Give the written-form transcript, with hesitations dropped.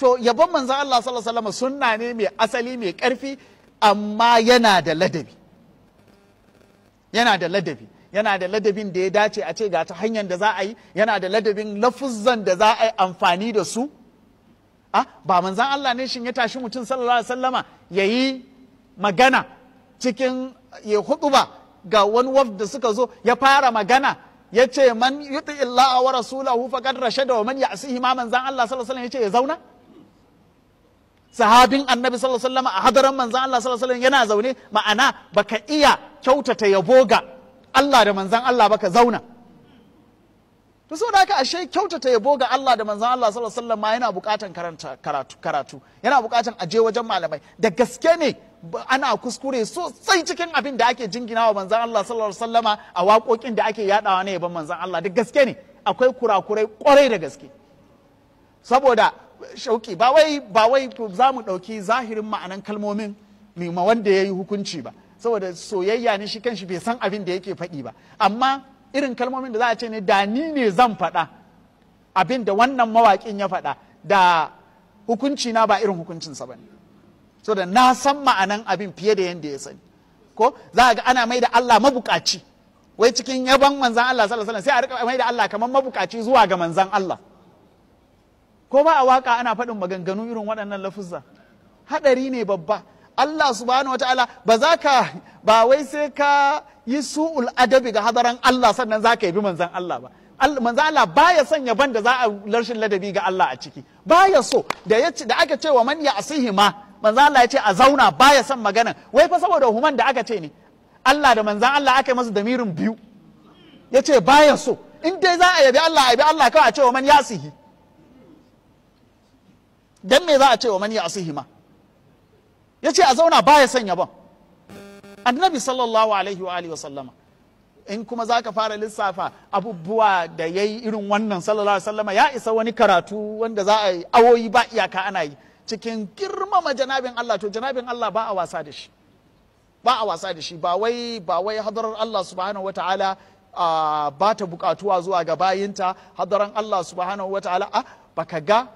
to yabon manzon Allah sallallahu alaihi wasallam sunna ne mai asali mai karfi, amma yana da ladabi, yana da ladabi, yana da ladabin da ya dace a ce ga ta hanyar da za a yi, yana da ladabin lafuzzan da za a yi amfani da su. Ba manzan Allah ne shin ya tashi mutum sallallahu alaihi wasallama ya yi magana cikin ya huɗuba ga wani wafd da suka zo, ya fara magana ya ce man yuti illaha wa rasulahu faqad rashada wa man ya'sihi ma, manzan Allah sallallahu alaihi wasallam ya ce ya zauna. Sahabin annabi sallallahu alaihi wasallam a hadaran manzan Allah sallallahu alaihi wasallam yana zaune, ma'ana baka iya kyautata yabo ga Allah da manzan Allah baka zauna. To saboda haka ashe kyautata yabo ga Allah da manzan Allah sallallahu alaihi wasallam ma yana bukatan karatu, yana bukatan aje wajen malamai. Da gaske ne ana kuskure sosai cikin abin da ake jingina wa manzan Allah sallallahu alaihi wasallama a waƙoƙin da ake yadawa na yaban manzan Allah. Da gaske ne akwai kurakurai kwarai da gaske. Saboda shauki ba wai za mu ɗauki zahirin ma'anan kalmomin ma wanda ya yi hukunci ba, saboda soyayya ne shi kanshi bai san abin da yake faɗi ba, amma irin kalmomin da za a ce ne da ni ne zan faɗa abin da wannan mawaƙin ya faɗa, da hukunci na ba irin hukuncinsa ba ne, so da na san ma'anan abin fiye da yadda ya sani. Ko za a ga ana mai da Allah mabukaci, wai cikin yaban manzan Allah sallallahu alaihi wasallam sai a rika mai da Allah kamar mabukaci zuwa ga manzan Allah. Ko ba a waka ana faɗin maganganu irin waɗannan lafuzza, haɗari ne babba. Allah subhanahu wataala ba wai sai ka yi su'ul adabi ga hadaran Allah sannan za ka yabi manzan Allah ba. Manzan Allah baya son yaban da za a larshin ladabi ga Allah a ciki, baya so. Da aka ce wa man ya'sihi ma, manzan Allah ya ce a zauna, baya son magana. Wai fa saboda human da aka ce ne Allah da manzan Allah aka yi masa damirin biyu, ya ce baya so. In dai za a yabi Allah kawai a ce wa man ya'sihi. Dan me za a ce wa man ya'sihi ma? Ya ce a zauna baya son yabon annabi sallallahu alaihi wa alihi wa sallama. In kuma za ka fara lissafa abubuwa da ya yi irin wannan sallallahu alaihi wa sallama, ya isa wani karatu wanda za a yi awoyi ba iyaka ana yi cikin girmama janabin Allah. To janabin Allah ba a wasa da shi, ba a wasa da shi. Ba wai hadarar Allah subhanahu wa ta'ala ba ta bukatuwa zuwa ga bayinta. Hadaran Allah subhanahu wa ta'ala baka ga